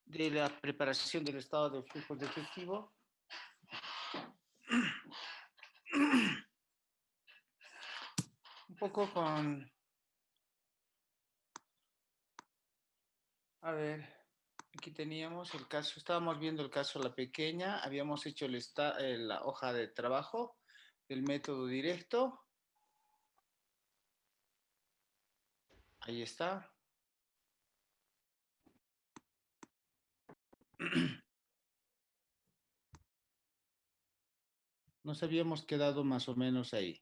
de la preparación del estado de flujos de efectivo. Un poco con, a ver, aquí teníamos el caso, estábamos viendo el caso La Pequeña, habíamos hecho la hoja de trabajo del método directo. Ahí está. Nos habíamos quedado más o menos ahí.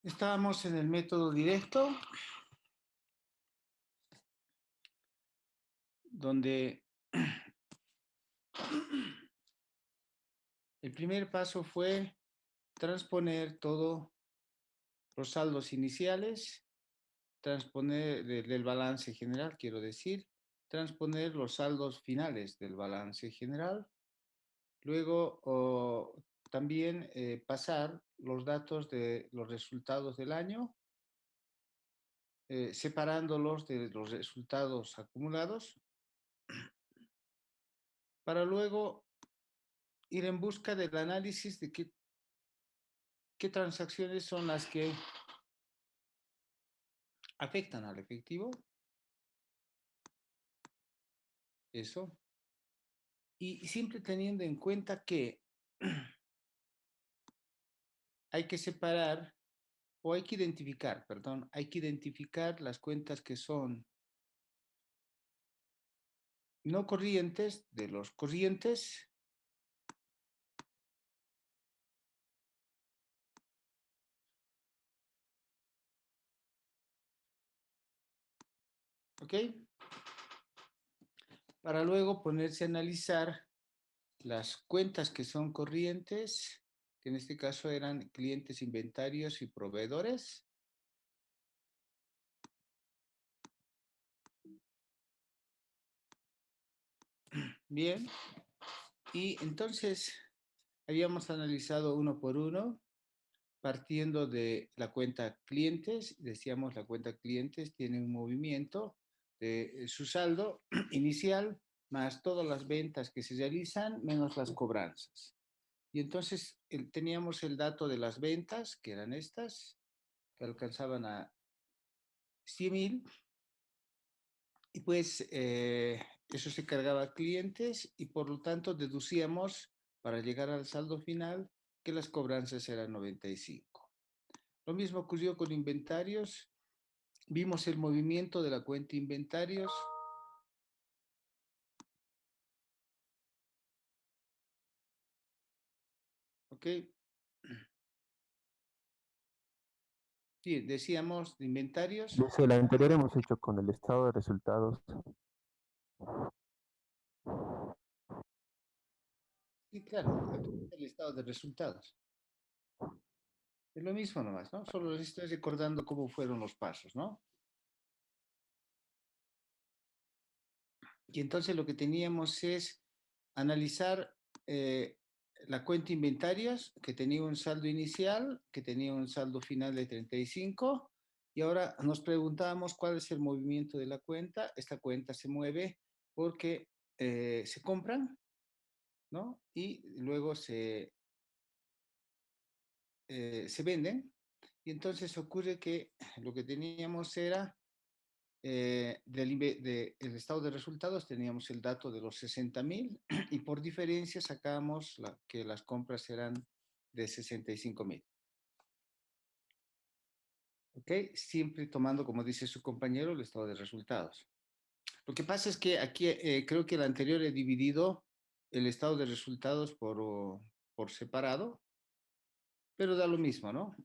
Estábamos en el método directo, donde el primer paso fue transponer todos los saldos iniciales, transponer del balance general, quiero decir, transponer los saldos finales del balance general, luego también pasar los datos de los resultados del año, separándolos de los resultados acumulados, para luego ir en busca del análisis de qué transacciones son las que afectan al efectivo. Eso. Y siempre teniendo en cuenta que hay que separar, o hay que identificar, perdón, hay que identificar las cuentas que son no corrientes de los corrientes. ¿Ok? Para luego ponerse a analizar las cuentas que son corrientes, que en este caso eran clientes, inventarios y proveedores. Bien. Y entonces habíamos analizado uno por uno, partiendo de la cuenta clientes. Decíamos la cuenta clientes tiene un movimiento de su saldo inicial más todas las ventas que se realizan menos las cobranzas. Y entonces teníamos el dato de las ventas, que eran estas, que alcanzaban a 100,000, y pues eso se cargaba a clientes y por lo tanto deducíamos para llegar al saldo final que las cobranzas eran 95. Lo mismo ocurrió con inventarios. Vimos el movimiento de la cuenta inventarios. ¿Ok? Sí, decíamos de inventarios. Desde el anterior hemos hecho con el estado de resultados. Sí, claro, aquí está el estado de resultados. Es lo mismo nomás, ¿no? Solo les estoy recordando cómo fueron los pasos, ¿no? Y entonces lo que teníamos es analizar la cuenta inventarios, que tenía un saldo inicial, que tenía un saldo final de 35, y ahora nos preguntábamos cuál es el movimiento de la cuenta. Esta cuenta se mueve porque se compran, ¿no? Y luego se venden. Y entonces ocurre que lo que teníamos era del estado de resultados teníamos el dato de los 60,000 y por diferencia sacamos que las compras eran de 65,000. ¿Ok? Siempre tomando, como dice su compañero, el estado de resultados. Lo que pasa es que aquí creo que el anterior he dividido el estado de resultados por separado, pero da lo mismo, ¿no?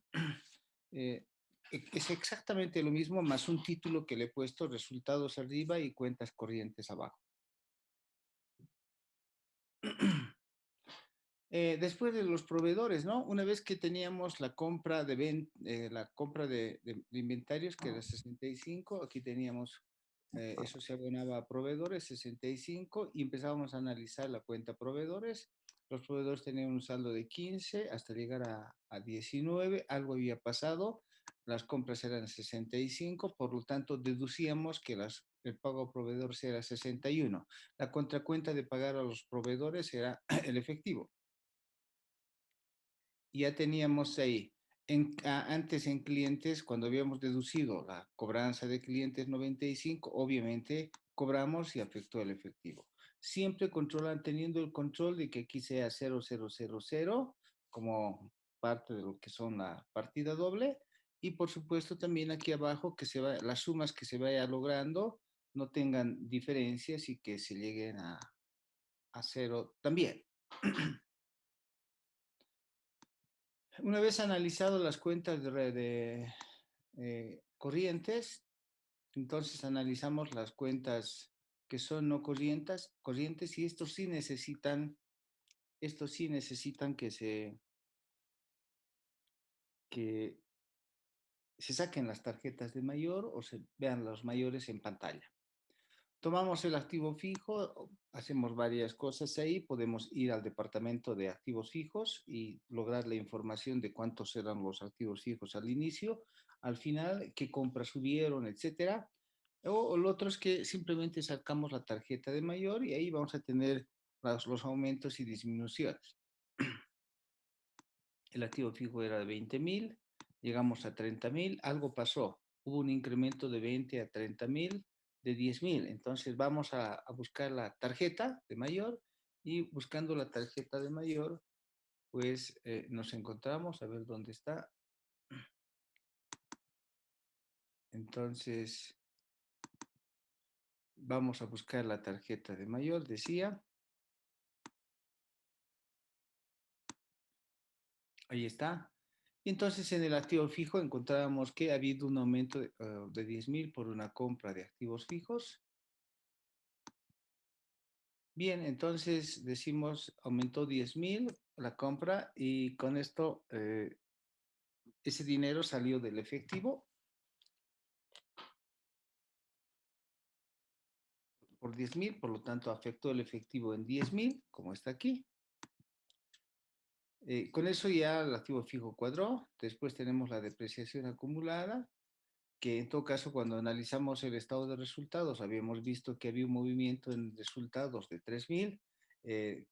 Eh, es exactamente lo mismo, más un título que le he puesto resultados arriba y cuentas corrientes abajo. Después de los proveedores, ¿no? Una vez que teníamos la compra la compra de inventarios, que era 65, aquí teníamos eso se abonaba a proveedores, 65, y empezábamos a analizar la cuenta proveedores. Los proveedores tenían un saldo de 15 hasta llegar a 19, algo había pasado, las compras eran 65, por lo tanto deducíamos que el pago a proveedores era 61. La contracuenta de pagar a los proveedores era el efectivo. Ya teníamos ahí, antes en clientes, cuando habíamos deducido la cobranza de clientes 95, obviamente cobramos y afectó el efectivo. Siempre teniendo el control de que aquí sea 0000 como parte de lo que son la partida doble, y por supuesto también aquí abajo las sumas que se vaya logrando no tengan diferencias y que se lleguen a cero también. Una vez analizado las cuentas de corrientes, entonces analizamos las cuentas que son no corrientes, y estos sí necesitan que se saquen las tarjetas de mayor o se vean los mayores en pantalla. Tomamos el activo fijo, hacemos varias cosas ahí, podemos ir al departamento de activos fijos y lograr la información de cuántos eran los activos fijos al inicio, al final, qué compras hubieron, etcétera. O lo otro es que simplemente sacamos la tarjeta de mayor y ahí vamos a tener los aumentos y disminuciones. El activo fijo era de 20,000, llegamos a 30,000, algo pasó, hubo un incremento de 20 a 30,000, de 10,000. Entonces vamos a buscar la tarjeta de mayor, y buscando la tarjeta de mayor, pues nos encontramos, a ver dónde está. Entonces vamos a buscar la tarjeta de mayor, decía. Ahí está. Y entonces en el activo fijo encontrábamos que ha habido un aumento de 10,000 por una compra de activos fijos. Bien, entonces decimos aumentó 10,000 la compra, y con esto ese dinero salió del efectivo por 10,000, por lo tanto afectó el efectivo en 10,000, como está aquí. Con eso ya el activo fijo cuadró. Después tenemos la depreciación acumulada, que en todo caso cuando analizamos el estado de resultados habíamos visto que había un movimiento en resultados de 3,000,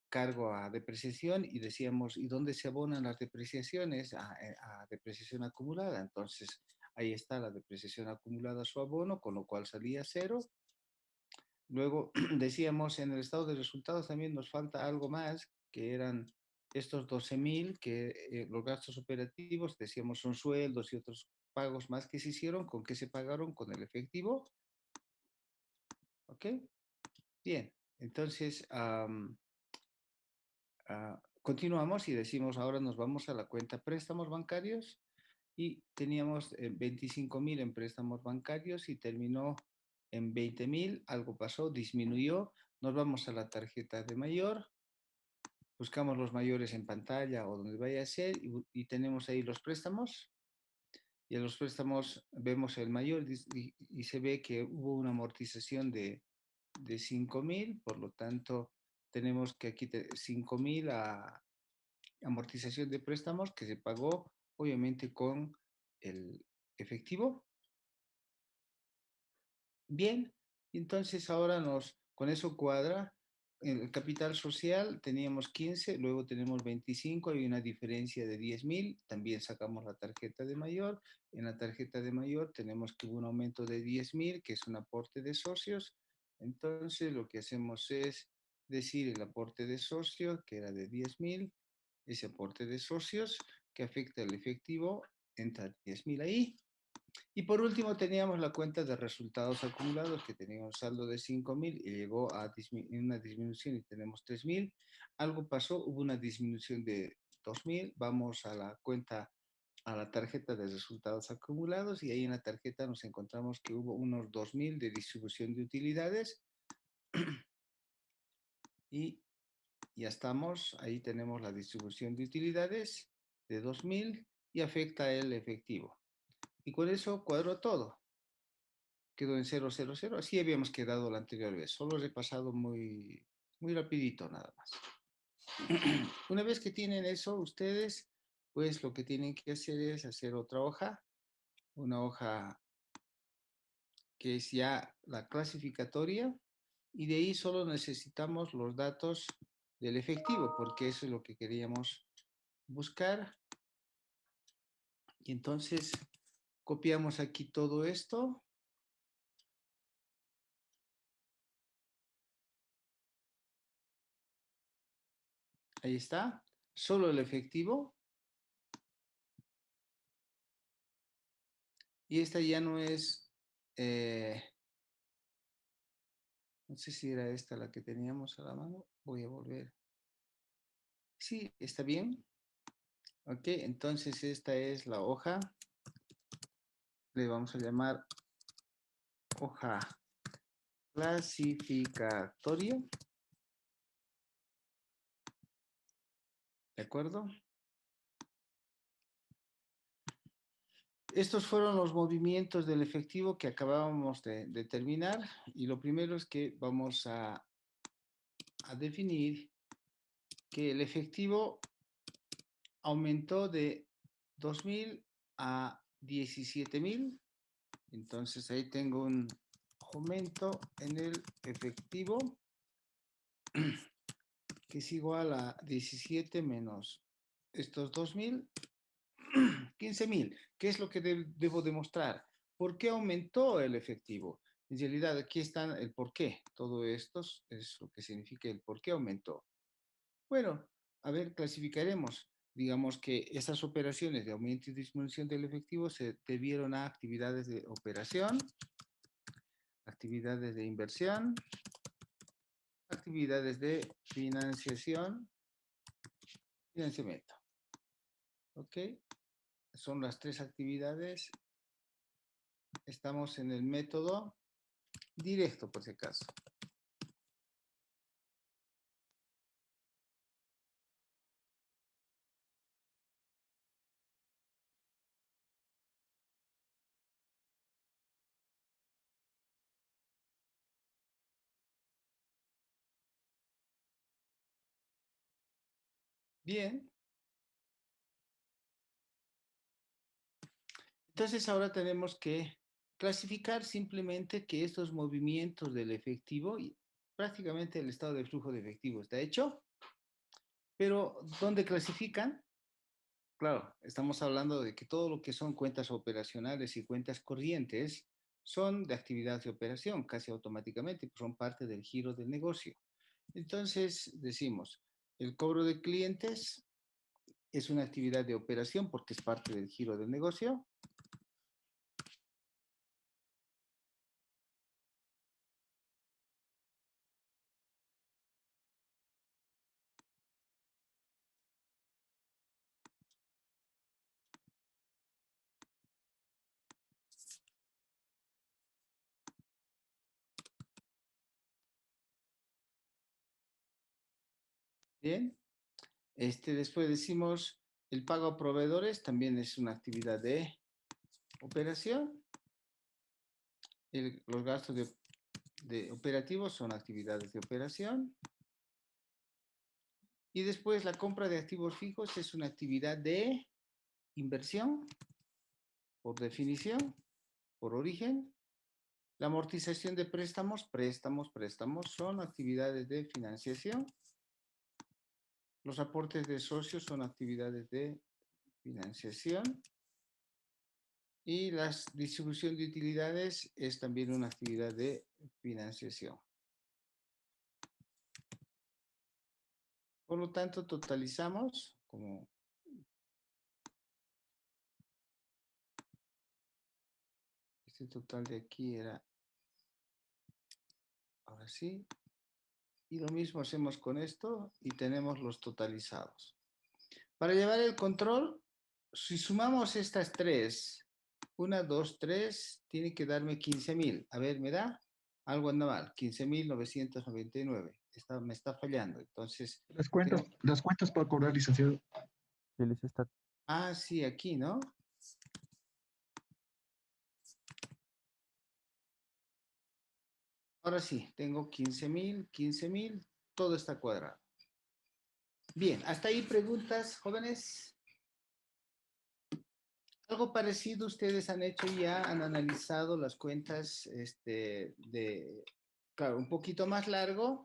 cargo a depreciación, y decíamos, ¿y dónde se abonan las depreciaciones? A depreciación acumulada. Entonces ahí está la depreciación acumulada, su abono, con lo cual salía cero. Luego decíamos, en el estado de resultados también nos falta algo más, que eran estos 12,000, que los gastos operativos, decíamos, son sueldos y otros pagos más que se hicieron. ¿Con qué se pagaron? Con el efectivo. ¿Ok? Bien. Entonces, continuamos y decimos, ahora nos vamos a la cuenta préstamos bancarios, y teníamos 25,000 en préstamos bancarios y terminó en 20,000, algo pasó, disminuyó. Nos vamos a la tarjeta de mayor, buscamos los mayores en pantalla o donde vaya a ser, y tenemos ahí los préstamos. Y en los préstamos vemos el mayor, y se ve que hubo una amortización de 5,000, por lo tanto tenemos que aquí 5,000 a amortización de préstamos, que se pagó obviamente con el efectivo. Bien, entonces ahora con eso cuadra. En el capital social teníamos 15, luego tenemos 25, hay una diferencia de 10,000, también sacamos la tarjeta de mayor. En la tarjeta de mayor tenemos que hubo un aumento de 10,000, que es un aporte de socios. Entonces lo que hacemos es decir el aporte de socios, que era de 10,000, ese aporte de socios que afecta el efectivo, entra 10,000 ahí. Y por último teníamos la cuenta de resultados acumulados, que tenía un saldo de 5,000 y llegó a una disminución, y tenemos 3,000. Algo pasó, hubo una disminución de 2,000. Vamos a la cuenta, a la tarjeta de resultados acumulados, y ahí en la tarjeta nos encontramos que hubo unos 2,000 de distribución de utilidades. Y ya estamos, ahí tenemos la distribución de utilidades de 2,000 y afecta el efectivo. Y con eso cuadro todo. ¿Ok? quedó en 000. Así habíamos quedado la anterior vez. Solo he repasado muy, muy rapidito nada más. Una vez que tienen eso ustedes, pues lo que tienen que hacer es hacer otra hoja. Una hoja que es ya la clasificatoria. Y de ahí solo necesitamos los datos del efectivo, porque eso es lo que queríamos buscar. Y entonces copiamos aquí todo esto. Ahí está. Solo el efectivo. Y esta ya no es, no sé si era esta la que teníamos a la mano. Voy a volver. Sí, está bien. Ok, entonces esta es la hoja. Le vamos a llamar hoja clasificatoria. ¿De acuerdo? Estos fueron los movimientos del efectivo que acabábamos de terminar. Y lo primero es que vamos a definir que el efectivo aumentó de 2.000 a 17.000. Entonces ahí tengo un aumento en el efectivo que es igual a 17 menos estos 2.000, 15.000. ¿Qué es lo que debo demostrar? ¿Por qué aumentó el efectivo? En realidad aquí está el por qué. Todo esto es lo que significa el por qué aumentó. Bueno, a ver, clasificaremos. Digamos que esas operaciones de aumento y disminución del efectivo se debieron a actividades de operación, actividades de inversión, actividades de financiamiento. ¿Ok? Son las tres actividades. Estamos en el método directo, por si acaso. Bien. Entonces ahora tenemos que clasificar simplemente que estos movimientos del efectivo, y prácticamente el estado de flujo de efectivo está hecho, pero ¿dónde clasifican? Claro, estamos hablando de que todo lo que son cuentas operacionales y cuentas corrientes son de actividad de operación, casi automáticamente, pues son parte del giro del negocio. Entonces decimos, el cobro de clientes es una actividad de operación porque es parte del giro del negocio. Bien. Después decimos, el pago a proveedores también es una actividad de operación. Los gastos de operativos son actividades de operación. Y después la compra de activos fijos es una actividad de inversión, por definición, por origen. La amortización de préstamos, son actividades de financiación. Los aportes de socios son actividades de financiación. Y la distribución de utilidades es también una actividad de financiación. Por lo tanto, totalizamos como este total de aquí era, ahora sí, y lo mismo hacemos con esto y tenemos los totalizados. Para llevar el control, si sumamos estas tres, 1, 2, 3, tiene que darme 15.000. A ver, ¿me da? Algo anda mal, 15.999. Me está fallando, entonces... Las cuentas para cobrar, licenciado. ¿Qué les está? Ah, sí, aquí, ¿no? Ahora sí, tengo 15,000, todo está cuadrado. Bien, hasta ahí preguntas, jóvenes. Algo parecido ustedes han hecho ya, han analizado las cuentas claro, un poquito más largo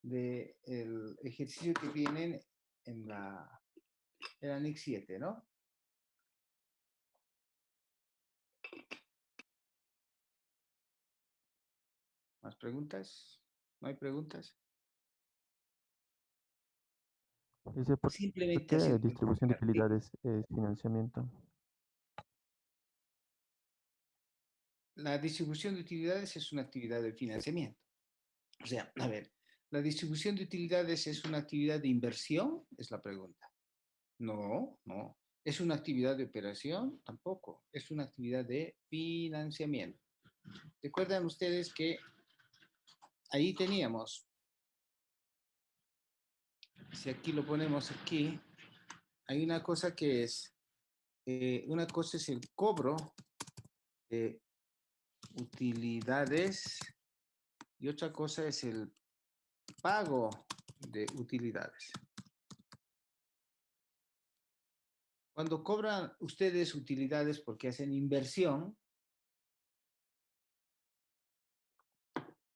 del ejercicio que tienen en el Annex 7, ¿no? ¿Más preguntas? ¿No hay preguntas? Dice, ¿por Simplemente qué haciendo distribución de utilidades es financiamiento? la distribución de utilidades es una actividad de financiamiento. O sea, a ver, ¿la distribución de utilidades es una actividad de inversión? Es la pregunta. No, no. ¿Es una actividad de operación? Tampoco. Es una actividad de financiamiento. Recuerdan ustedes que ahí teníamos, si aquí lo ponemos aquí, hay una cosa que es, una cosa es el cobro de utilidades y otra cosa es el pago de utilidades. Cuando cobran ustedes utilidades porque hacen inversión,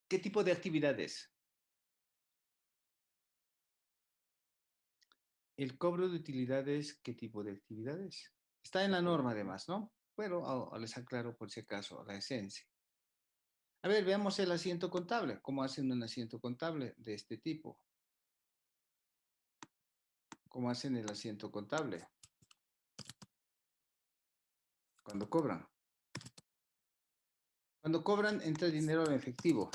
¿qué tipo de actividades? El cobro de utilidades, ¿qué tipo de actividades? Está en la norma además, ¿no? Pero les aclaro por si acaso la esencia. A ver, veamos el asiento contable. ¿Cómo hacen un asiento contable de este tipo? ¿Cómo hacen el asiento contable? Cuando cobran. Cuando cobran, entra dinero en efectivo.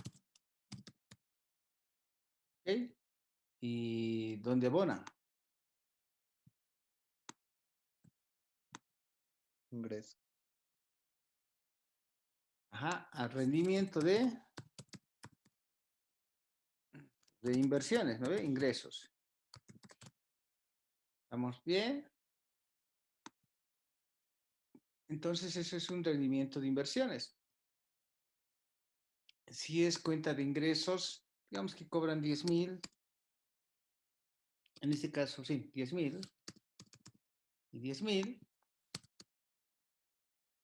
¿Ok? ¿Y dónde abonan? Ingreso. Ajá, al rendimiento de inversiones, ¿no ve? Ingresos. ¿Estamos bien? Entonces, eso es un rendimiento de inversiones. Si es cuenta de ingresos, digamos que cobran 10,000. En este caso, sí, 10,000. Y 10,000.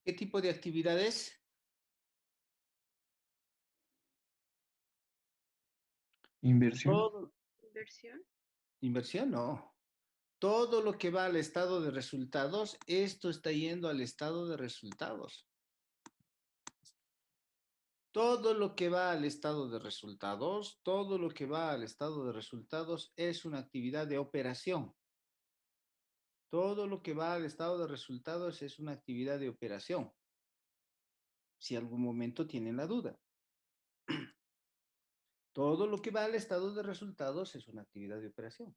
¿Qué tipo de actividad es? Inversión. Todo. ¿Inversión? Inversión, no. Todo lo que va al estado de resultados, esto está yendo al estado de resultados. Todo lo que va al estado de resultados, todo lo que va al estado de resultados es una actividad de operación. Todo lo que va al estado de resultados es una actividad de operación. Si algún momento tienen la duda. Todo lo que va al estado de resultados es una actividad de operación.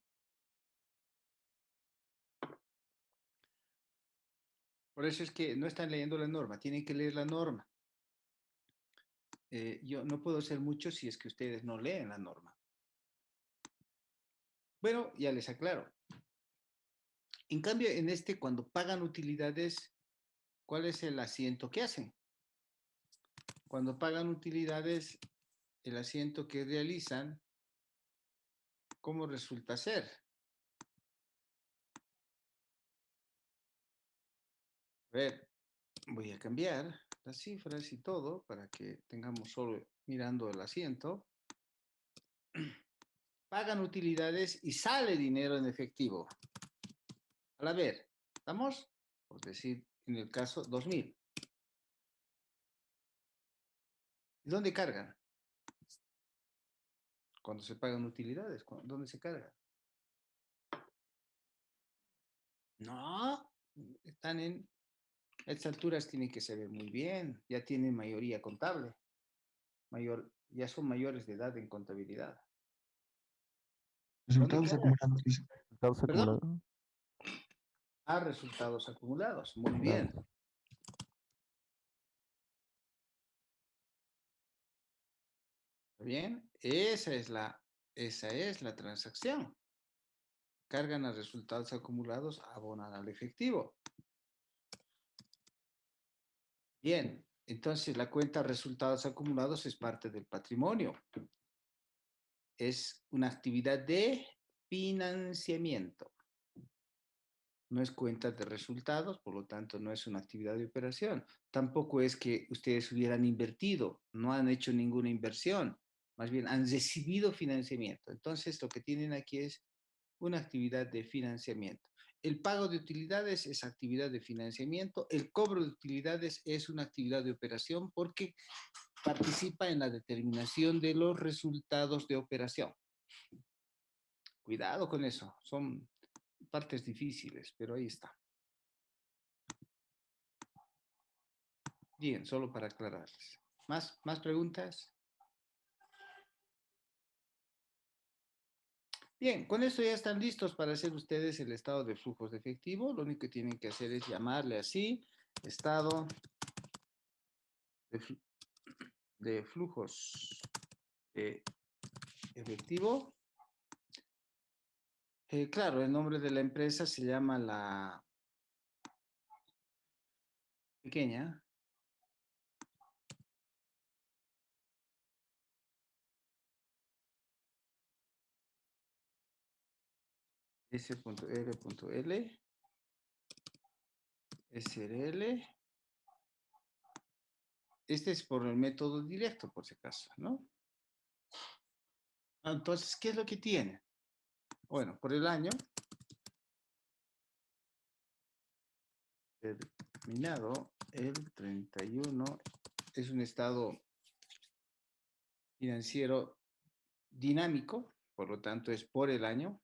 Por eso es que no están leyendo la norma, tienen que leer la norma. Yo no puedo hacer mucho si es que ustedes no leen la norma. Bueno, ya les aclaro. En cambio, en este, cuando pagan utilidades, ¿cuál es el asiento que hacen? Cuando pagan utilidades, el asiento que realizan, ¿cómo resulta ser? A ver, voy a cambiar las cifras y todo para que tengamos solo mirando el asiento. Pagan utilidades y sale dinero en efectivo. A ver, ¿estamos? Por decir, en el caso, 2,000. ¿Y dónde cargan? Cuando se pagan utilidades, ¿dónde se carga? No, están en, a estas alturas tienen que saber muy bien, ya tienen mayoría contable, ya son mayores de edad en contabilidad. ¿Dónde Resultados cargan? acumulados, dice. Resultados ¿Perdón? acumulados. A resultados acumulados, muy Claro. bien. Bien, esa es la transacción. Cargan a resultados acumulados, abonan al efectivo. Bien, Entonces, la cuenta resultados acumulados es parte del patrimonio. Es una actividad de financiamiento. No es cuenta de resultados, por lo tanto, no es una actividad de operación. Tampoco es que ustedes hubieran invertido, no han hecho ninguna inversión, más bien han recibido financiamiento. Entonces, lo que tienen aquí es una actividad de financiamiento. El pago de utilidades es actividad de financiamiento. El cobro de utilidades es una actividad de operación porque participa en la determinación de los resultados de operación. Cuidado con eso, son partes difíciles, pero ahí está. Bien, solo para aclararles. ¿Más preguntas? Bien, con esto ya están listos para hacer ustedes el estado de flujos de efectivo. Lo único que tienen que hacer es llamarle así, estado de flujos de efectivo. Claro, el nombre de la empresa se llama la pequeña. S.R.L. SRL. Este es por el método directo, por si acaso, ¿no? Entonces, ¿qué es lo que tiene? Bueno, por el año terminado el 31 es un estado financiero dinámico, por lo tanto es por el año,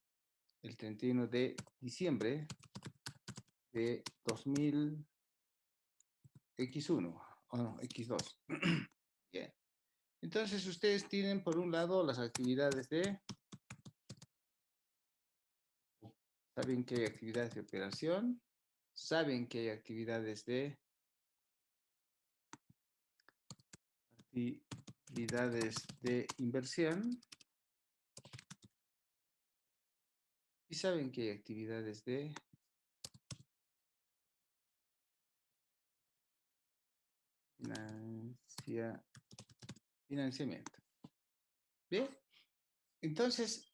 el 31 de diciembre de 2000X1, o no, X2. Bien. Entonces ustedes tienen por un lado las actividades de, saben que hay actividades de operación, saben que hay actividades de inversión y saben que hay actividades de financiamiento. Bien, entonces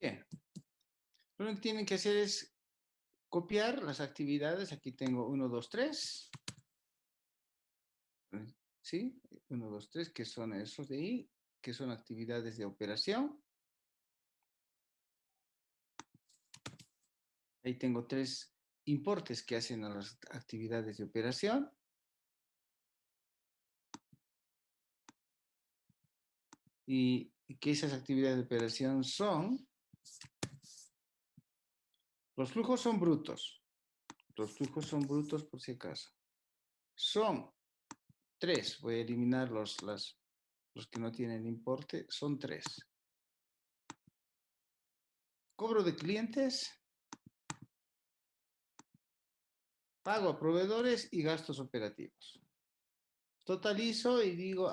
bien, lo que tienen que hacer es copiar las actividades. Aquí tengo 1, 2, 3. ¿Sí? 1, 2, 3, que son esos de ahí, que son actividades de operación. Ahí tengo 3 importes que hacen a las actividades de operación. Y que esas actividades de operación son, los flujos son brutos. Los flujos son brutos por si acaso. Son 3. Voy a eliminar los que no tienen importe. Son 3. Cobro de clientes, pago a proveedores y gastos operativos. Totalizo y digo,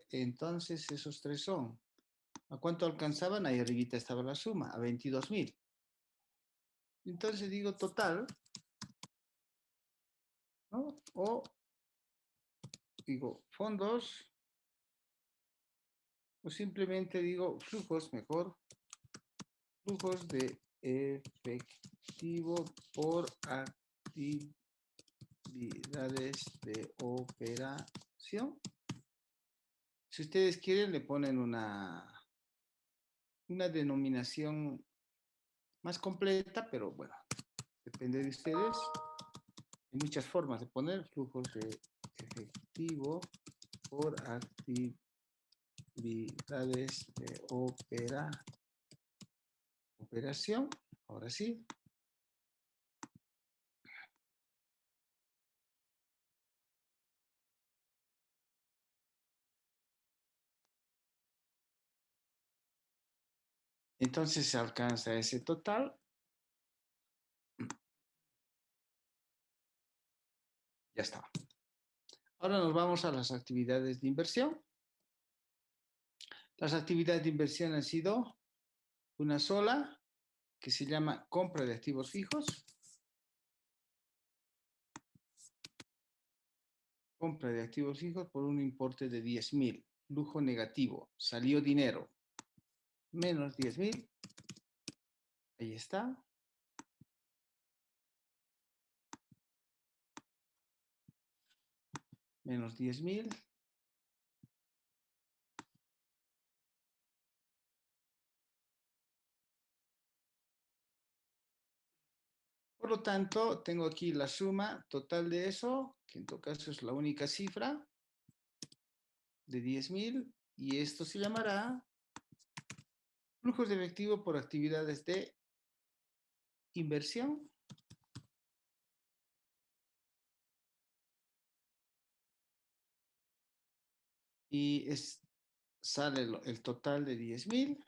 entonces esos 3 son. ¿A cuánto alcanzaban? Ahí arribita estaba la suma, a 22.000. Entonces digo total, ¿no? O digo fondos, o simplemente digo flujos, mejor, flujos de efectivo por actividades de operación. Si ustedes quieren, le ponen una denominación más completa, pero bueno, depende de ustedes. Hay muchas formas de poner flujos de efectivo por actividades de operación. Ahora sí. Entonces se alcanza ese total. Ya está. Ahora nos vamos a las actividades de inversión. Las actividades de inversión han sido una sola, que se llama compra de activos fijos. Compra de activos fijos por un importe de 10.000. Flujo negativo. Salió dinero. Menos 10.000. Ahí está. Menos 10.000. Por lo tanto, tengo aquí la suma total de eso, que en todo caso es la única cifra, de 10.000, y esto se llamará flujos de efectivo por actividades de inversión. Y sale el total de 10.000.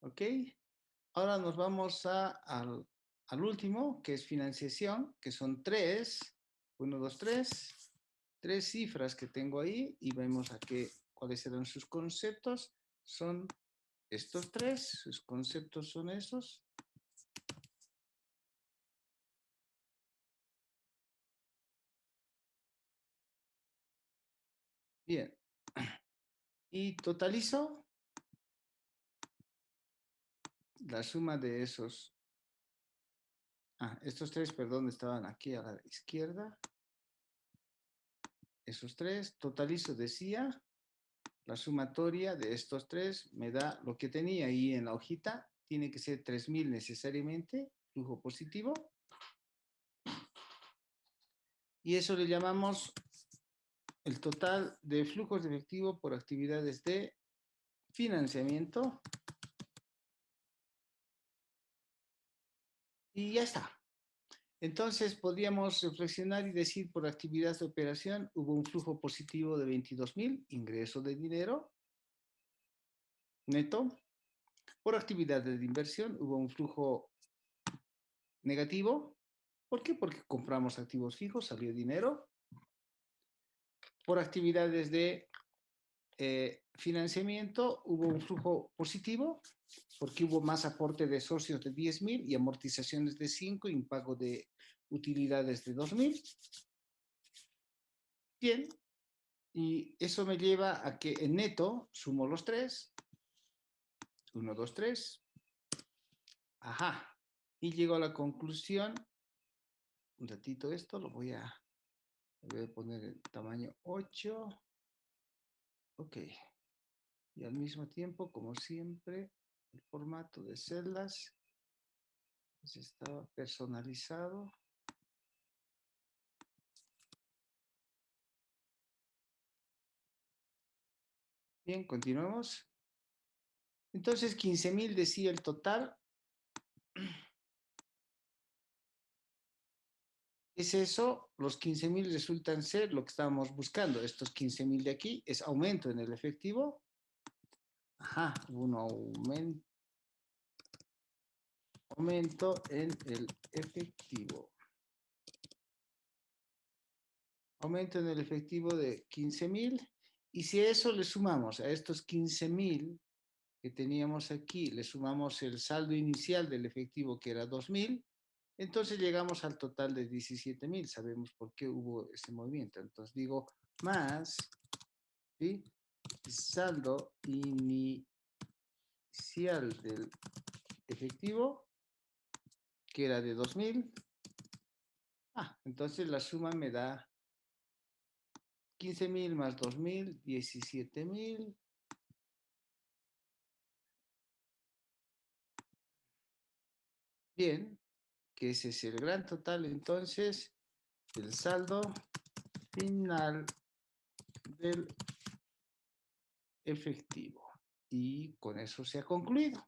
¿Ok? Ahora nos vamos al último, que es financiación, que son 3. 1, 2, 3. 3 cifras que tengo ahí y vemos cuáles serán sus conceptos. Son estos 3, sus conceptos son esos. Bien. Y totalizo la suma de esos. Estos 3, perdón, estaban aquí a la izquierda. Esos 3, totalizo, decía, la sumatoria de estos 3 me da lo que tenía ahí en la hojita. Tiene que ser 3.000 necesariamente, flujo positivo. Y eso le llamamos el total de flujos de efectivo por actividades de financiamiento. Y ya está. Entonces podríamos reflexionar y decir, por actividades de operación hubo un flujo positivo de 22.000, ingreso de dinero neto. Por actividades de inversión hubo un flujo negativo. ¿Por qué? Porque compramos activos fijos, salió dinero. Por actividades de financiamiento hubo un flujo positivo, porque hubo más aporte de socios de 10.000 y amortizaciones de 5 y un pago de utilidades de 2.000. Bien, y eso me lleva a que en neto sumo los 3. 1, 2, 3. Ajá. Y llego a la conclusión. Un ratito esto, lo voy a poner en tamaño 8. Ok. Y al mismo tiempo, como siempre, el formato de celdas estaba personalizado. Bien, continuamos. Entonces, 15.000 decía el total. Es eso, los 15.000 resultan ser lo que estábamos buscando. Estos 15.000 de aquí es aumento en el efectivo. Ajá, un aumento en el efectivo. Aumento en el efectivo de 15.000. Y si a eso le sumamos, a estos 15.000 que teníamos aquí, le sumamos el saldo inicial del efectivo, que era 2.000, entonces llegamos al total de 17.000. Sabemos por qué hubo ese movimiento. Entonces digo, más, ¿sí?, saldo inicial del efectivo, que era de 2.000. Entonces la suma me da 15.000 más 2.000, 17.000. Bien, que ese es el gran total, entonces, el saldo final del efectivo. Y con eso se ha concluido.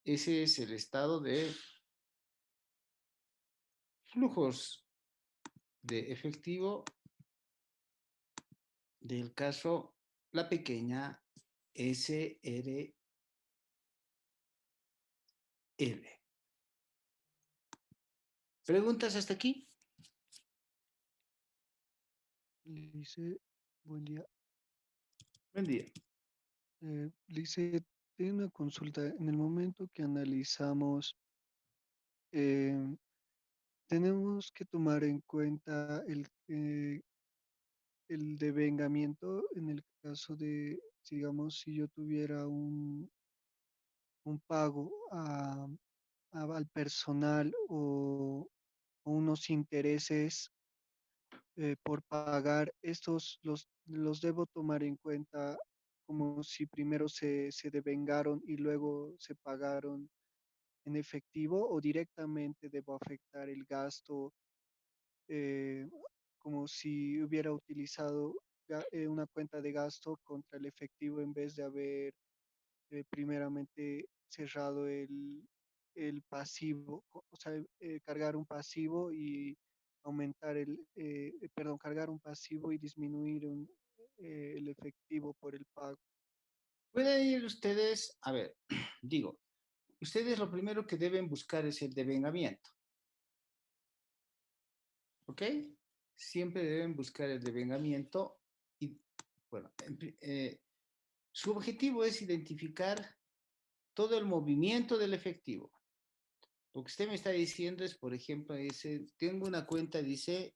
Ese es el estado de flujos de efectivo del caso la pequeña SRL. ¿Preguntas hasta aquí? Lice, buen día. Buen día. Lice, tengo una consulta. En el momento que analizamos, eh, tenemos que tomar en cuenta el devengamiento en el caso de, digamos, si yo tuviera un pago al personal o unos intereses por pagar, estos los debo tomar en cuenta como si primero se devengaron y luego se pagaron en efectivo o directamente debo afectar el gasto eh, como si hubiera utilizado una cuenta de gasto contra el efectivo en vez de haber primeramente cerrado el pasivo, o sea, cargar un pasivo y aumentar perdón, cargar un pasivo y disminuir el efectivo por el pago. Pueden ir ustedes, a ver, digo, ustedes lo primero que deben buscar es el devengamiento. ¿Ok? Siempre deben buscar el devengamiento y, bueno, su objetivo es identificar todo el movimiento del efectivo. Lo que usted me está diciendo es, por ejemplo, dice, tengo una cuenta, dice,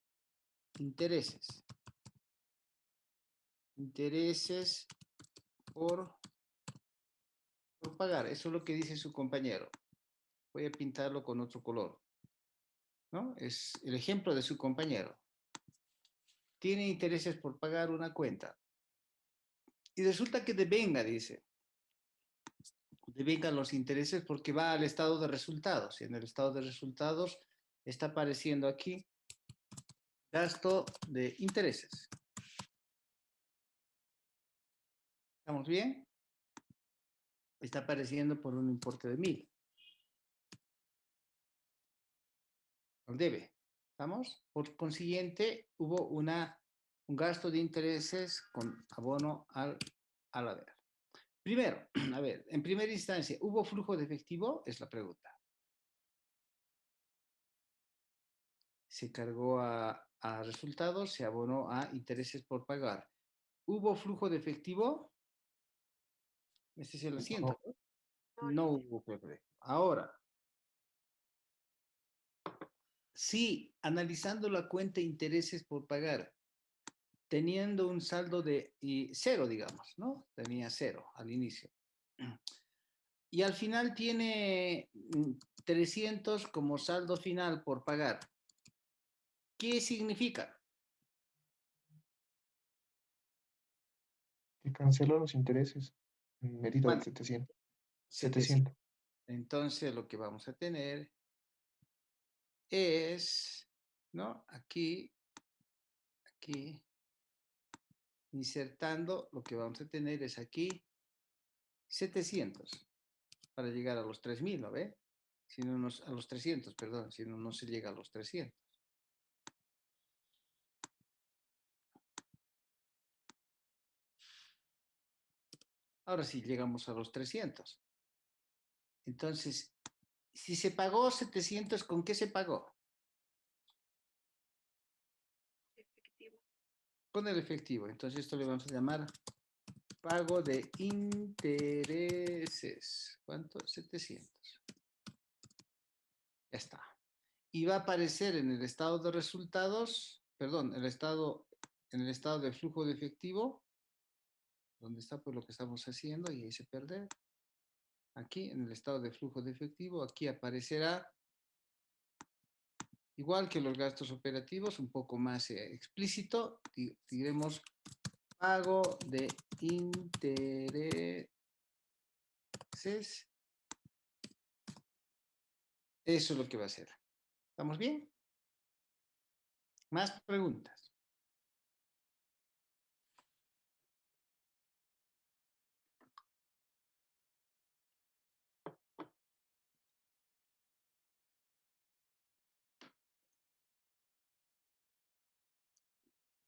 intereses. Intereses por pagar. Eso es lo que dice su compañero. Voy a pintarlo con otro color, ¿no? Es el ejemplo de su compañero. Tiene intereses por pagar una cuenta. Y resulta que devenga, dice. Devengan los intereses porque va al estado de resultados. Y en el estado de resultados está apareciendo aquí gasto de intereses. ¿Estamos bien? Está apareciendo por un importe de 1.000. Al debe. ¿Estamos? Por consiguiente, hubo un gasto de intereses con abono al haber. Primero, a ver, en primera instancia, ¿hubo flujo de efectivo? Es la pregunta. Se cargó a resultados, se abonó a intereses por pagar. ¿Hubo flujo de efectivo? Este es el asiento. No hubo flujo de efectivo. Ahora, si analizando la cuenta intereses por pagar, teniendo un saldo de cero, digamos, ¿no? Tenía cero al inicio. Y al final tiene 300 como saldo final por pagar. ¿Qué significa? Que canceló los intereses. Medida del Bueno, 700. 700. 700. Entonces lo que vamos a tener es, ¿no? Aquí, insertando, lo que vamos a tener es aquí 700 para llegar a los 3.000, ¿no ve? Si no a los 300, perdón, si no, no se llega a los 300. Ahora sí, llegamos a los 300. Entonces, si se pagó 700, ¿con qué se pagó? Efectivo. Con el efectivo. Entonces, esto le vamos a llamar pago de intereses. ¿Cuánto? 700. Ya está. Y va a aparecer en el estado de resultados, perdón, en el estado de flujo de efectivo, donde está pues lo que estamos haciendo, y ahí se pierde. Aquí, en el estado de flujo de efectivo, aquí aparecerá, igual que los gastos operativos, un poco más explícito, diremos pago de intereses. Eso es lo que va a hacer. ¿Estamos bien? ¿Más preguntas?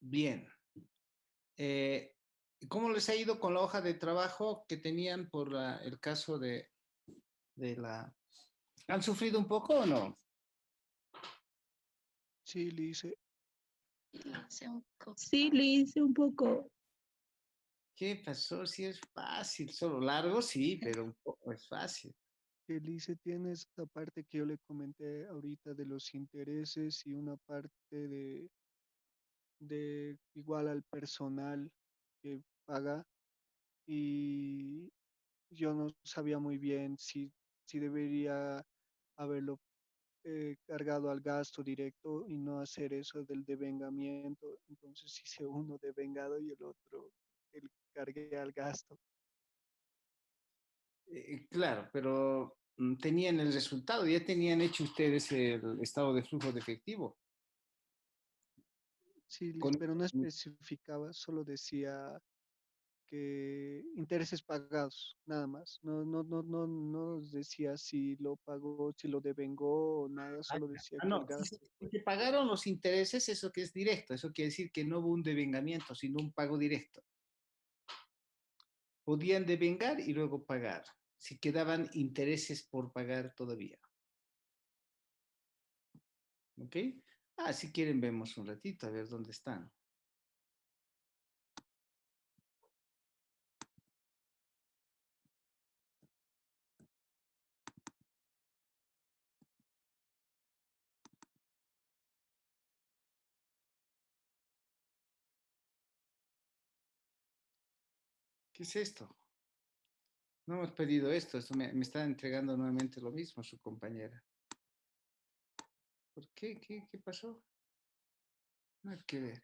Bien. ¿Cómo les ha ido con la hoja de trabajo que tenían por el caso de la... ¿Han sufrido un poco o no? Sí, le hice. Hice un co- Sí, le hice un poco. ¿Qué pasó? Sí es fácil, solo largo sí, pero un poco es fácil. El ICE tiene esta parte que yo le comenté ahorita de los intereses y una parte de igual al personal que paga y yo no sabía muy bien si debería haberlo cargado al gasto directo y no hacer eso del devengamiento. Entonces hice uno devengado y el otro el cargué al gasto. Claro, pero tenían el resultado, ya tenían hecho ustedes el estado de flujo de efectivo. Sí, Liz, Con, pero no especificaba, solo decía que intereses pagados, nada más. No decía si lo pagó, si lo devengó o nada, ah, solo decía que el no, si gasto si fue. se pagaron los intereses, eso que es directo, eso quiere decir que no hubo un devengamiento, sino un pago directo. Podían devengar y luego pagar, si quedaban intereses por pagar todavía. ¿Ok? Ah, si quieren vemos un ratito, a ver dónde están. ¿Qué es esto? No hemos pedido esto, me está entregando nuevamente lo mismo su compañera. ¿Por qué? ¿Qué pasó? No hay que ver.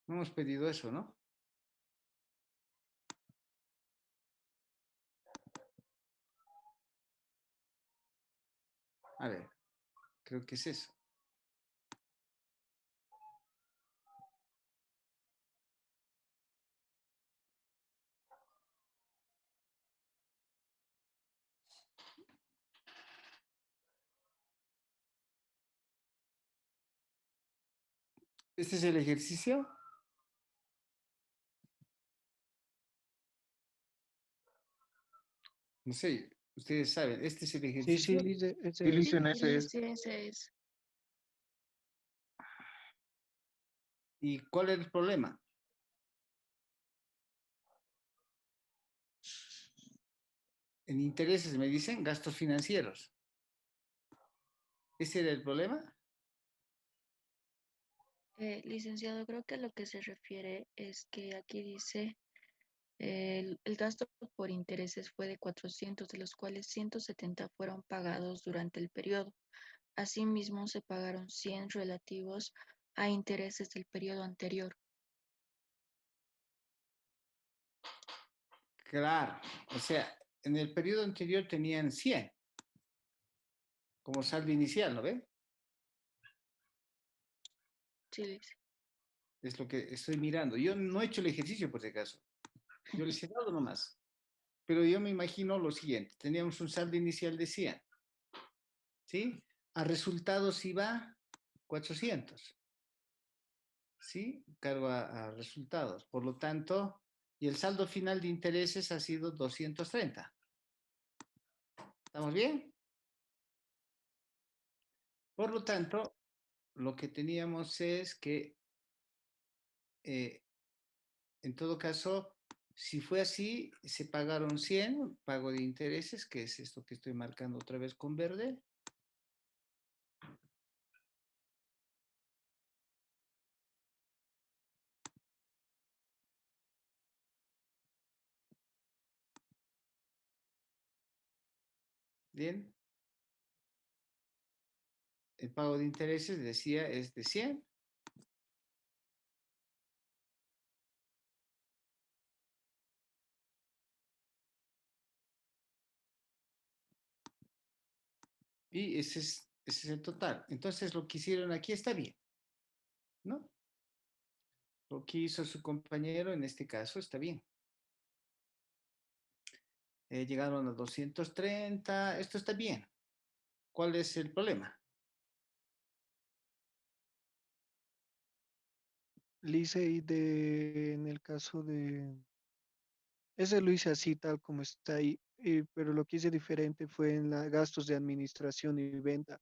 No hemos pedido eso, ¿no? A ver, creo que es eso. ¿Este es el ejercicio? No sé, ustedes saben, ¿este es el Sí, sí, ejercicio? Liz, ese Sí, es. Liz, en Sí, ese es. sí, ese es. ¿Y cuál es el problema? En intereses me dicen gastos financieros. ¿Ese era el problema? Licenciado, creo que a lo que se refiere es que aquí dice el gasto por intereses fue de 400, de los cuales 170 fueron pagados durante el periodo. Asimismo, se pagaron 100 relativos a intereses del periodo anterior. Claro, o sea, en el periodo anterior tenían 100 como saldo inicial, ¿no ve? Sí, Liz. Es lo que estoy mirando. Yo no he hecho el ejercicio por si acaso. Yo les he dado nomás. Pero yo me imagino lo siguiente. Teníamos un saldo inicial de 100, ¿sí? A resultados iba 400, ¿sí? Cargo a resultados. Por lo tanto, y el saldo final de intereses ha sido 230. ¿Estamos bien? Por lo tanto, lo que teníamos es que, en todo caso, si fue así, se pagaron 100, pago de intereses, que es esto que estoy marcando otra vez con verde. Bien. El pago de intereses, decía, es de 100. Y ese es el total. Entonces, lo que hicieron aquí está bien, ¿no? Lo que hizo su compañero en este caso está bien. Llegaron a 230. Esto está bien. ¿Cuál es el problema? Lice y en el caso de, ese lo hice así tal como está ahí, pero lo que hice diferente fue en los gastos de administración y venta,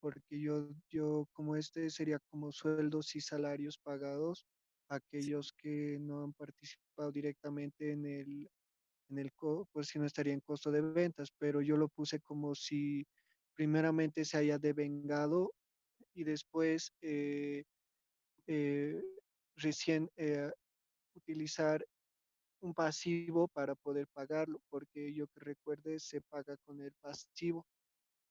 porque yo como este sería como sueldos y salarios pagados a aquellos que no han participado directamente pues si no estaría en costo de ventas, pero yo lo puse como si primeramente se haya devengado y después eh, recién utilizar un pasivo para poder pagarlo, porque yo que recuerde se paga con el pasivo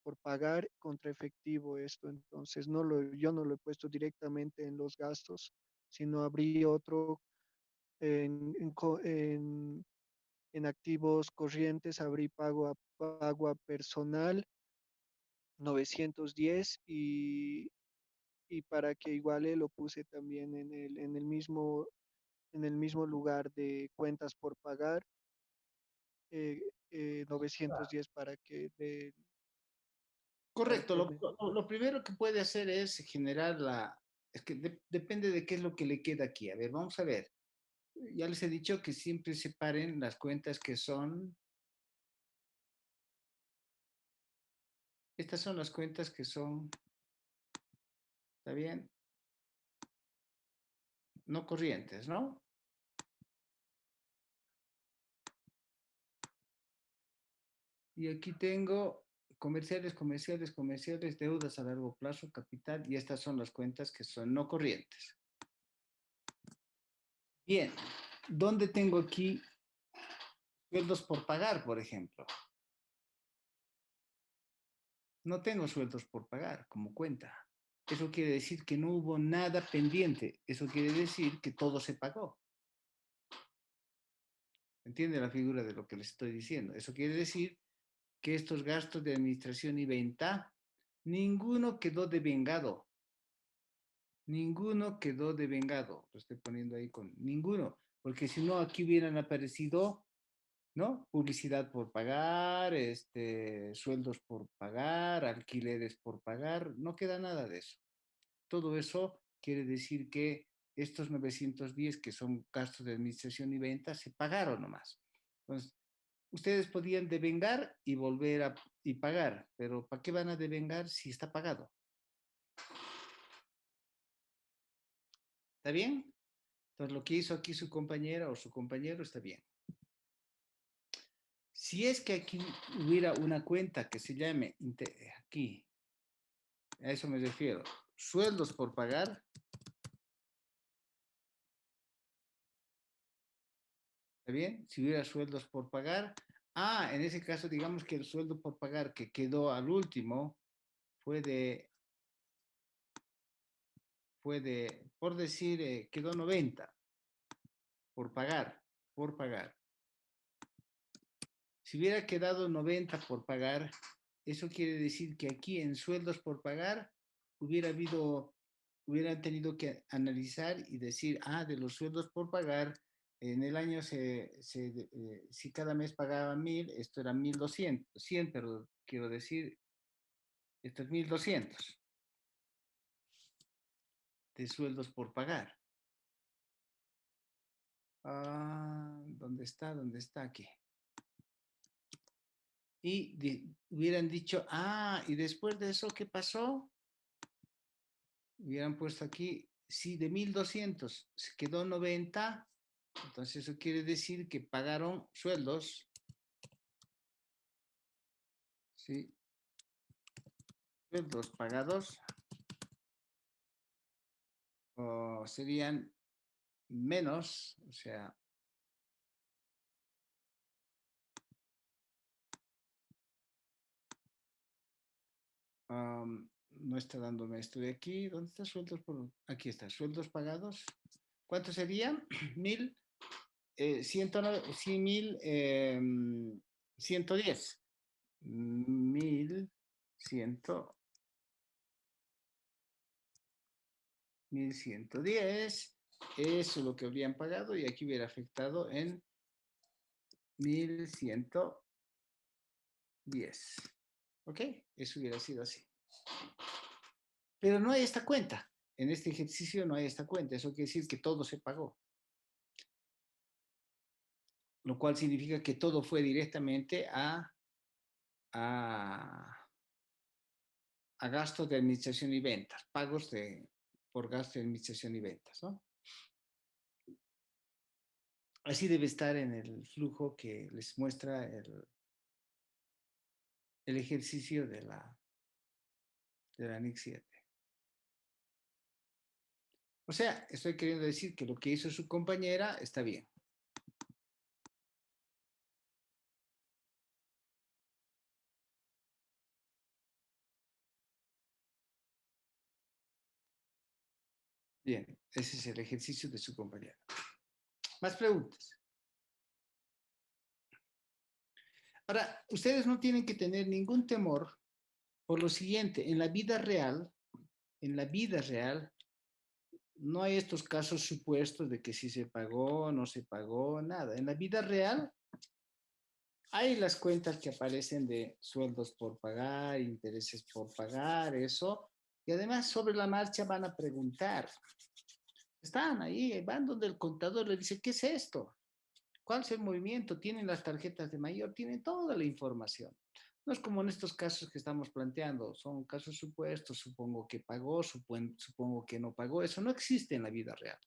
por pagar contra efectivo esto, entonces yo no lo he puesto directamente en los gastos, sino abrí otro en activos corrientes, abrí pago a personal 910 y para que iguale lo puse también en el mismo lugar de cuentas por pagar, 910 para que para Correcto, que me- lo primero que puede hacer es generar es que depende de qué es lo que le queda aquí. A ver, vamos a ver. Ya les he dicho que siempre separen las cuentas que son, estas son las cuentas que son, ¿está bien? No corrientes, ¿no? Y aquí tengo comerciales, deudas a largo plazo, capital, y estas son las cuentas que son no corrientes. Bien, ¿dónde tengo aquí sueldos por pagar, por ejemplo? No tengo sueldos por pagar como cuenta. Eso quiere decir que no hubo nada pendiente. Eso quiere decir que todo se pagó. ¿Entiende la figura de lo que les estoy diciendo? Eso quiere decir que estos gastos de administración y venta, ninguno quedó devengado. Ninguno quedó devengado. Lo estoy poniendo ahí con ninguno. Porque si no, aquí hubieran aparecido, ¿no? Publicidad por pagar, sueldos por pagar, alquileres por pagar. No queda nada de eso. Todo eso quiere decir que estos 910 que son gastos de administración y venta se pagaron nomás. Entonces, ustedes podían devengar y volver y pagar, pero ¿para qué van a devengar si está pagado? ¿Está bien? Entonces, lo que hizo aquí su compañera o su compañero está bien. Si es que aquí hubiera una cuenta que se llame, aquí, a eso me refiero, sueldos por pagar, ¿está bien? Si hubiera sueldos por pagar, en ese caso, digamos que el sueldo por pagar que quedó al último por decir, quedó 90 por pagar, por pagar. Si hubiera quedado 90 por pagar, eso quiere decir que aquí en sueldos por pagar hubieran tenido que analizar y decir, de los sueldos por pagar, en el año si cada mes pagaban 1000, esto era 1200, 100, pero quiero decir, esto es 1200 de sueldos por pagar. ¿Dónde está? ¿Dónde está? Aquí. Y hubieran dicho, y después de eso, ¿qué pasó? Hubieran puesto aquí, si de 1200 se quedó 90, entonces eso quiere decir que pagaron sueldos, ¿sí? Sueldos pagados serían menos, o sea, no está dándome esto de aquí. ¿Dónde está sueldos por? Aquí está, sueldos pagados. ¿Cuánto serían? 1000, 109, sí, 1110. 1100, 1110. Eso es lo que habrían pagado y aquí hubiera afectado en 1110. ¿Ok? Eso hubiera sido así. Pero no hay esta cuenta. En este ejercicio no hay esta cuenta. Eso quiere decir que todo se pagó. Lo cual significa que todo fue directamente a a gastos de administración y ventas, pagos por gasto de administración y ventas, ¿no? Así debe estar en el flujo que les muestra el ejercicio de la NIC 7. O sea, estoy queriendo decir que lo que hizo su compañera está bien. Bien, ese es el ejercicio de su compañera. ¿Más preguntas? Ahora, ustedes no tienen que tener ningún temor por lo siguiente, en la vida real, no hay estos casos supuestos de que si se pagó, no se pagó, nada. En la vida real hay las cuentas que aparecen de sueldos por pagar, intereses por pagar, eso. Y además sobre la marcha van a preguntar. Están ahí, van donde el contador le dice, ¿qué es esto? ¿Cuál es el movimiento? Tienen las tarjetas de mayor, tienen toda la información. No es como en estos casos que estamos planteando, son casos supuestos, supongo que pagó, supongo que no pagó, eso no existe en la vida real.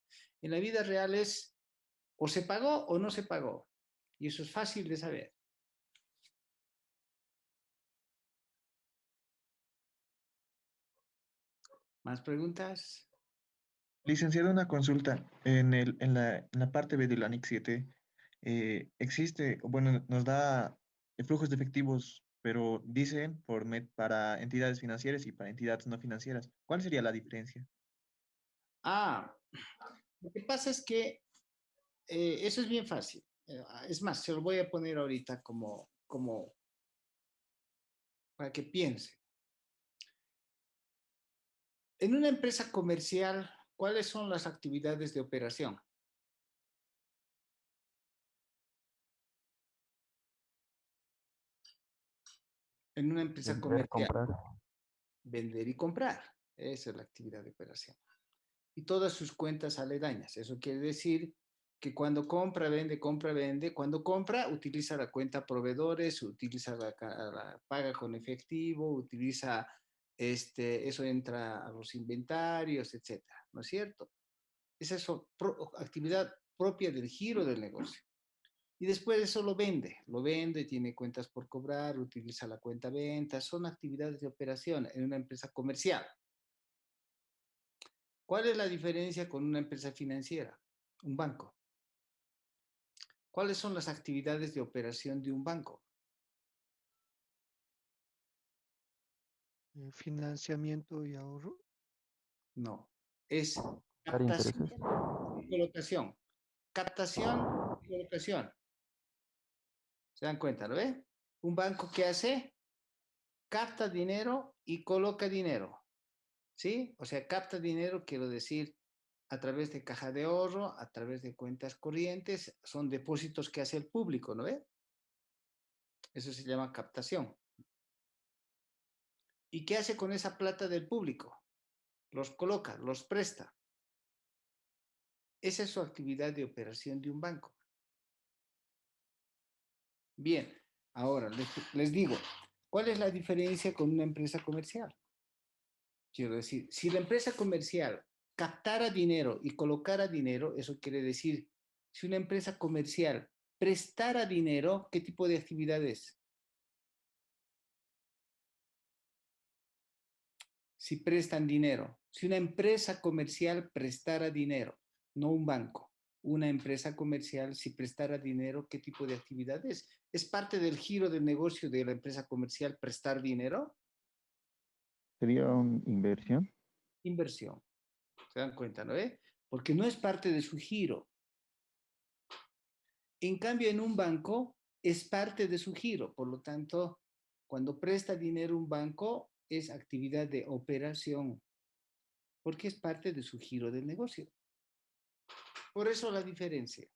En la vida real es o se pagó o no se pagó, y eso es fácil de saber. ¿Más preguntas? Licenciado, una consulta. En la parte B de la NIC 7 existe, bueno, nos da flujos de efectivos, pero dicen para entidades financieras y para entidades no financieras. ¿Cuál sería la diferencia? Lo que pasa es que eso es bien fácil. Es más, se lo voy a poner ahorita como para que piense. En una empresa comercial, ¿cuáles son las actividades de operación? En una empresa Vender, comercial, comprar. vender y comprar. Esa es la actividad de operación. Y todas sus cuentas aledañas. Eso quiere decir que cuando compra, vende, cuando compra, utiliza la cuenta proveedores, utiliza la paga con efectivo, utiliza, eso entra a los inventarios, etcétera, ¿no es cierto? Esa es actividad propia del giro del negocio. Y después eso lo vende, tiene cuentas por cobrar, utiliza la cuenta venta, son actividades de operación en una empresa comercial. ¿Cuál es la diferencia con una empresa financiera? Un banco. ¿Cuáles son las actividades de operación de un banco? Financiamiento y ahorro. No, es Dar intereses. captación y colocación. Captación y colocación. ¿Se dan cuenta, lo ve? Un banco que hace, capta dinero y coloca dinero. ¿Sí? O sea, capta dinero, quiero decir, a través de caja de ahorro, a través de cuentas corrientes, son depósitos que hace el público, ¿no ve? Eso se llama captación. ¿Y qué hace con esa plata del público? Los coloca, los presta. Esa es su actividad de operación de un banco. Bien, ahora les digo, ¿cuál es la diferencia con una empresa comercial? Quiero decir, si la empresa comercial captara dinero y colocara dinero, eso quiere decir, si una empresa comercial prestara dinero, ¿qué tipo de actividad es? Si prestan dinero, si una empresa comercial prestara dinero, no un banco, una empresa comercial si prestara dinero, ¿qué tipo de actividad es? ¿Es parte del giro del negocio de la empresa comercial prestar dinero? ¿Sería una inversión? Inversión. ¿Se dan cuenta, no? Porque no es parte de su giro. En cambio, en un banco es parte de su giro. Por lo tanto, cuando presta dinero un banco, es actividad de operación, porque es parte de su giro del negocio. Por eso la diferencia.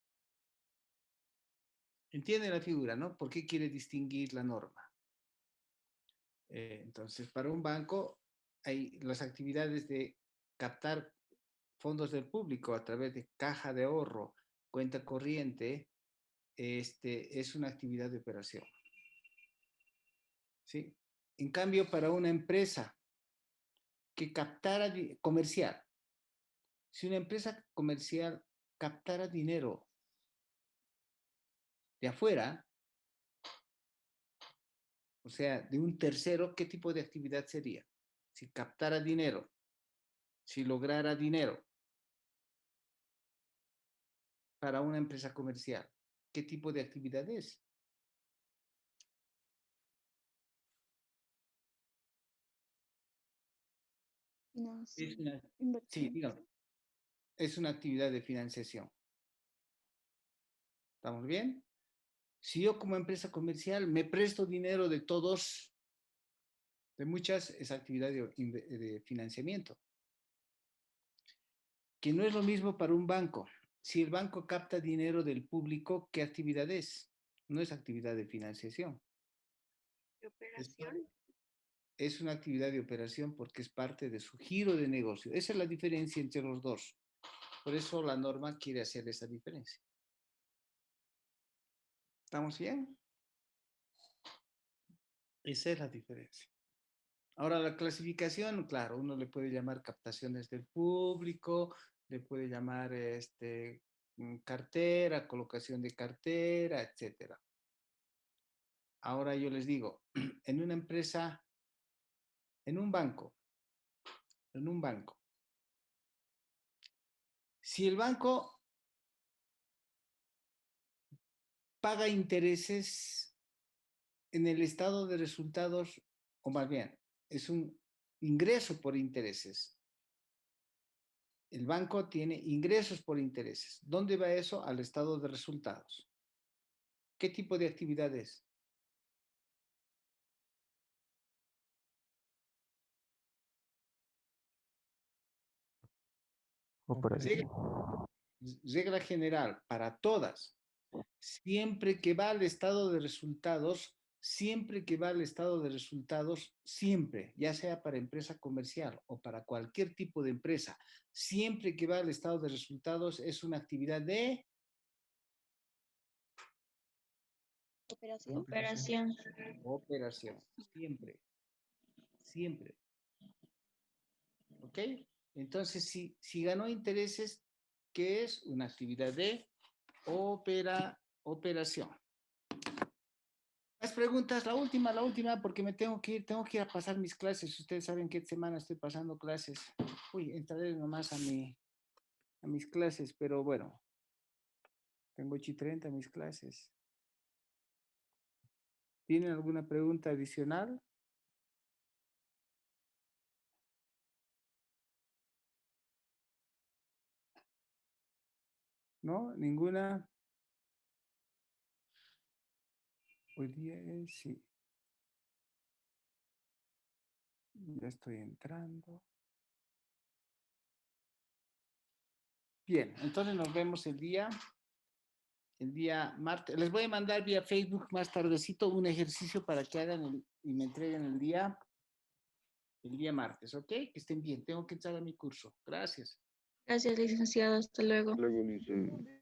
¿Entiende la figura, no? ¿Por qué quiere distinguir la norma? Entonces, para un banco hay las actividades de captar fondos del público a través de caja de ahorro, cuenta corriente, es una actividad de operación. ¿Sí? En cambio, para una empresa que captara comercial. Si una empresa comercial captara dinero de afuera, o sea, de un tercero, ¿qué tipo de actividad sería? Si captara dinero, si lograra dinero para una empresa comercial, ¿qué tipo de actividad es? Es una, sí, Inversión. dígame, es una actividad de financiación. ¿Estamos bien? Si yo como empresa comercial me presto dinero de todos, de muchas, es actividad de financiamiento. Que no es lo mismo para un banco. Si el banco capta dinero del público, ¿qué actividad es? No es actividad de financiación. ¿De operación? Es una actividad de operación porque es parte de su giro de negocio. Esa es la diferencia entre los dos. Por eso la norma quiere hacer esa diferencia. ¿Estamos bien? Esa es la diferencia. Ahora la clasificación, claro, uno le puede llamar captaciones del público, le puede llamar cartera, colocación de cartera, etcétera. Ahora yo les digo, en una empresa, en un banco, si el banco paga intereses en el estado de resultados, o más bien, es un ingreso por intereses. El banco tiene ingresos por intereses. ¿Dónde va eso? Al estado de resultados. ¿Qué tipo de actividad es? Operación. Regla general para todas. Siempre que va al estado de resultados, siempre, ya sea para empresa comercial o para cualquier tipo de empresa, siempre que va al estado de resultados es una actividad de Operación. operación. Siempre, siempre. ¿Ok? Entonces, si ganó intereses, ¿qué es? Una actividad de operación. Más preguntas, la última, porque me tengo que ir a pasar mis clases. Ustedes saben que esta semana estoy pasando clases. Uy, entraré nomás a mis clases, pero bueno, tengo 8:30 mis clases. ¿Tienen alguna pregunta adicional? ¿No? ¿Ninguna? Hoy día es, sí. Ya estoy entrando. Bien, entonces nos vemos el día martes. Les voy a mandar vía Facebook más tardecito un ejercicio para que hagan y me entreguen el día martes, ¿ok? Que estén bien. Tengo que entrar a mi curso. Gracias. Gracias, licenciado. Hasta luego. Luego, licenciado.